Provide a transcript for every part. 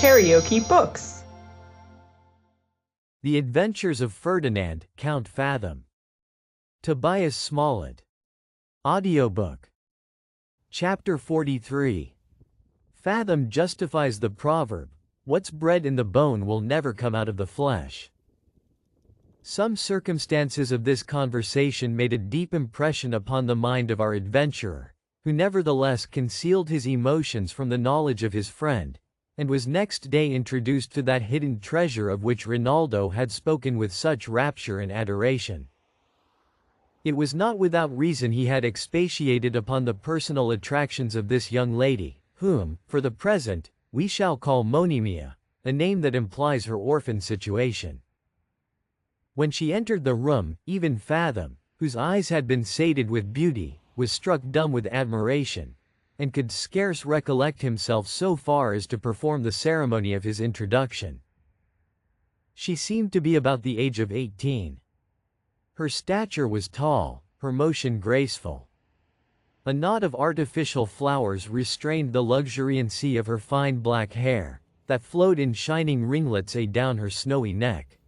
KaraokeBooks. The Adventures of Ferdinand, Count Fathom. Tobias Smollett. Audiobook. Chapter 43. Fathom justifies the proverb, "What's bred in the bone will never come out of the flesh." Some circumstances of this conversation made a deep impression upon the mind of our adventurer, who nevertheless concealed his emotions from the knowledge of his friend, and was next day introduced to that hidden treasure of which Rinaldo had spoken with such rapture and adoration. It was not without reason he had expatiated upon the personal attractions of this young lady, whom, for the present, we shall call Monimia, a name that implies her orphan situation. When she entered the room, even Fathom, whose eyes had been sated with beauty, was struck dumb with admiration, and could scarce recollect himself so far as to perform the ceremony of his introduction. She seemed to be about the age of 18. Her stature was tall, her motion graceful. A knot of artificial flowers restrained the luxuriancy of her fine black hair, that flowed in shining ringlets down her snowy neck.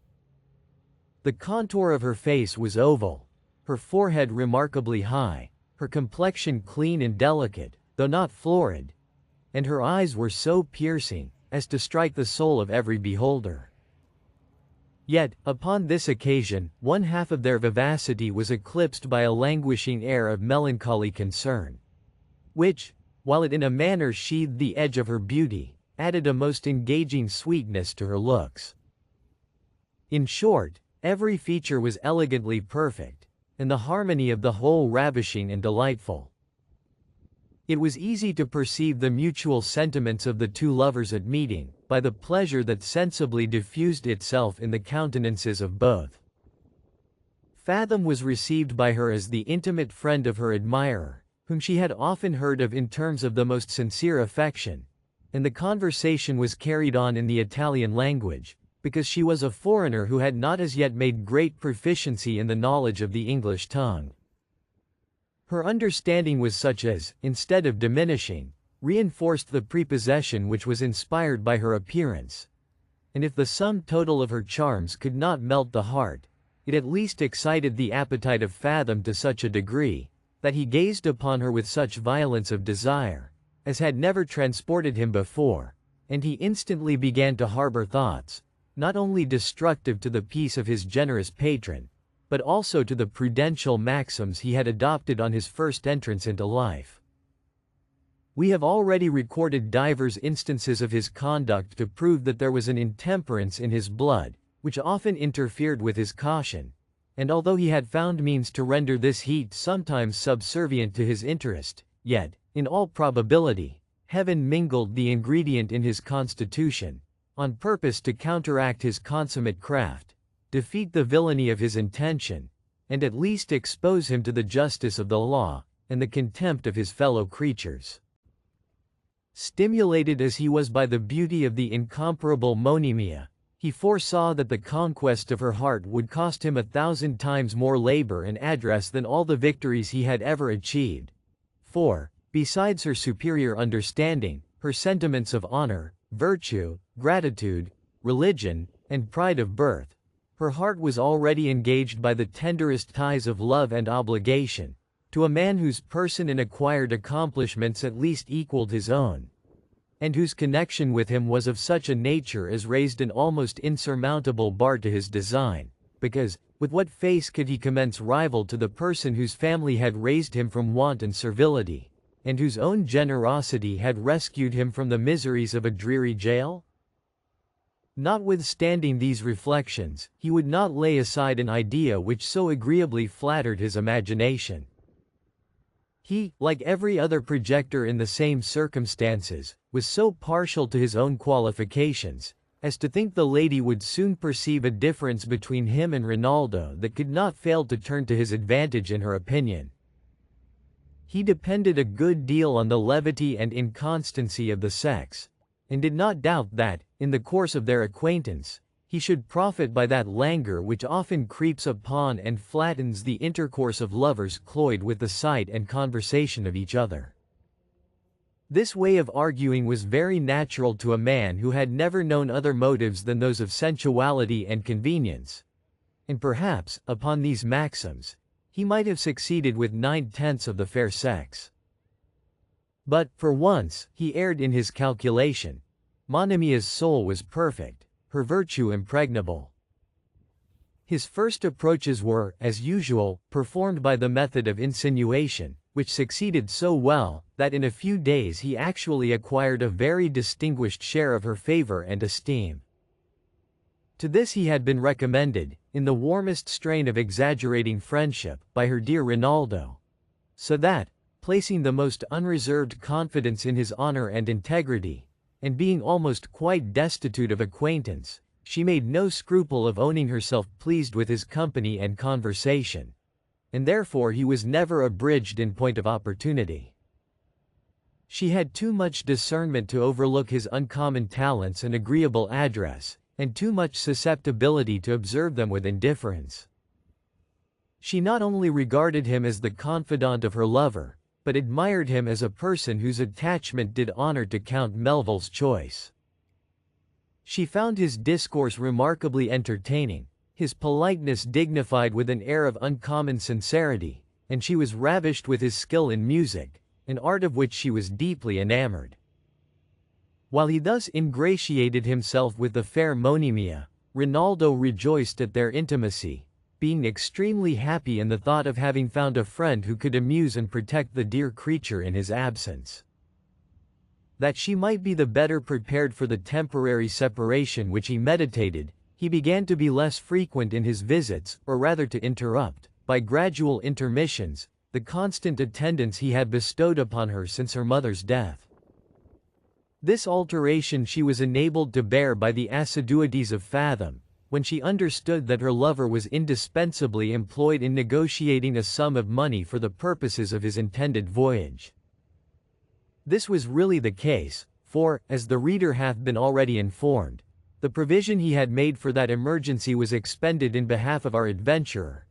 The contour of her face was oval, her forehead remarkably high, her complexion clean and delicate, though not florid, and her eyes were so piercing as to strike the soul of every beholder. Yet, upon this occasion, one half of their vivacity was eclipsed by a languishing air of melancholy concern, which, while it in a manner sheathed the edge of her beauty, added a most engaging sweetness to her looks. In short, every feature was elegantly perfect, and the harmony of the whole ravishing and delightful. It was easy to perceive the mutual sentiments of the two lovers at meeting, by the pleasure that sensibly diffused itself in the countenances of both. Fathom was received by her as the intimate friend of her admirer, whom she had often heard of in terms of the most sincere affection, and the conversation was carried on in the Italian language, because she was a foreigner who had not as yet made great proficiency in the knowledge of the English tongue. Her understanding was such as, instead of diminishing, reinforced the prepossession which was inspired by her appearance, and if the sum total of her charms could not melt the heart, it at least excited the appetite of Fathom to such a degree, that he gazed upon her with such violence of desire, as had never transported him before, and he instantly began to harbor thoughts, not only destructive to the peace of his generous patron, but also to the prudential maxims he had adopted on his first entrance into life. We have already recorded divers instances of his conduct to prove that there was an intemperance in his blood, which often interfered with his caution, and although he had found means to render this heat sometimes subservient to his interest, yet, in all probability, heaven mingled the ingredient in his constitution, on purpose to counteract his consummate craft, defeat the villainy of his intention, and at least expose him to the justice of the law, and the contempt of his fellow creatures. Stimulated as he was by the beauty of the incomparable Monimia, he foresaw that the conquest of her heart would cost him 1,000 times more labor and address than all the victories he had ever achieved. For, besides her superior understanding, her sentiments of honor, virtue, gratitude, religion, and pride of birth, her heart was already engaged by the tenderest ties of love and obligation, to a man whose person and acquired accomplishments at least equaled his own, and whose connection with him was of such a nature as raised an almost insurmountable bar to his design, because, with what face could he commence rival to the person whose family had raised him from want and servility, and whose own generosity had rescued him from the miseries of a dreary jail? Notwithstanding these reflections, he would not lay aside an idea which so agreeably flattered his imagination. He, like every other projector in the same circumstances, was so partial to his own qualifications, as to think the lady would soon perceive a difference between him and Rinaldo that could not fail to turn to his advantage in her opinion. He depended a good deal on the levity and inconstancy of the sex, and did not doubt that, in the course of their acquaintance, he should profit by that languor which often creeps upon and flattens the intercourse of lovers cloyed with the sight and conversation of each other. This way of arguing was very natural to a man who had never known other motives than those of sensuality and convenience. And perhaps, upon these maxims, he might have succeeded with 9/10 of the fair sex. But, for once, he erred in his calculation. Monimia's soul was perfect, her virtue impregnable. His first approaches were, as usual, performed by the method of insinuation, which succeeded so well, that in a few days he actually acquired a very distinguished share of her favor and esteem. To this he had been recommended, in the warmest strain of exaggerating friendship, by her dear Rinaldo. So that, placing the most unreserved confidence in his honor and integrity, and being almost quite destitute of acquaintance, she made no scruple of owning herself pleased with his company and conversation. And therefore he was never abridged in point of opportunity. She had too much discernment to overlook his uncommon talents and agreeable address, and too much susceptibility to observe them with indifference. She not only regarded him as the confidant of her lover, but admired him as a person whose attachment did honor to Count Melville's choice. She found his discourse remarkably entertaining, his politeness dignified with an air of uncommon sincerity, and she was ravished with his skill in music, an art of which she was deeply enamored. While he thus ingratiated himself with the fair Monimia, Rinaldo rejoiced at their intimacy, being extremely happy in the thought of having found a friend who could amuse and protect the dear creature in his absence. That she might be the better prepared for the temporary separation which he meditated, he began to be less frequent in his visits, or rather to interrupt, by gradual intermissions, the constant attendance he had bestowed upon her since her mother's death. This alteration she was enabled to bear by the assiduities of Fathom, when she understood that her lover was indispensably employed in negotiating a sum of money for the purposes of his intended voyage. This was really the case, for, as the reader hath been already informed, the provision he had made for that emergency was expended in behalf of our adventurer,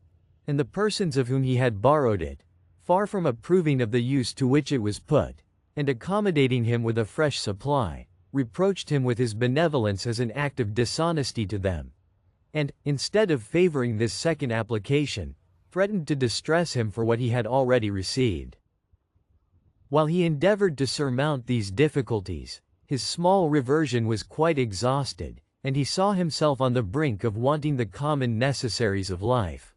and the persons of whom he had borrowed it, far from approving of the use to which it was put, and accommodating him with a fresh supply, reproached him with his benevolence as an act of dishonesty to them, and, instead of favoring this second application, threatened to distress him for what he had already received. While he endeavored to surmount these difficulties, his small reversion was quite exhausted, and he saw himself on the brink of wanting the common necessaries of life.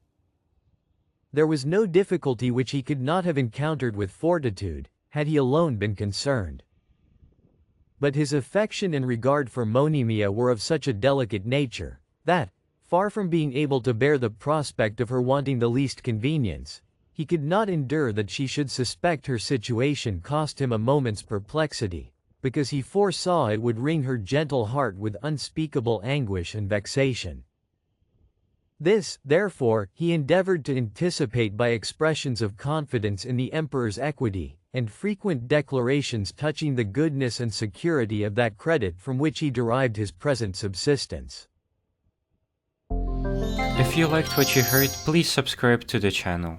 There was no difficulty which he could not have encountered with fortitude, had he alone been concerned. But his affection and regard for Monimia were of such a delicate nature, that, far from being able to bear the prospect of her wanting the least convenience, he could not endure that she should suspect her situation cost him a moment's perplexity, because he foresaw it would wring her gentle heart with unspeakable anguish and vexation. This, therefore, he endeavored to anticipate by expressions of confidence in the emperor's equity, and frequent declarations touching the goodness and security of that credit from which he derived his present subsistence. If you liked what you heard, please subscribe to the channel.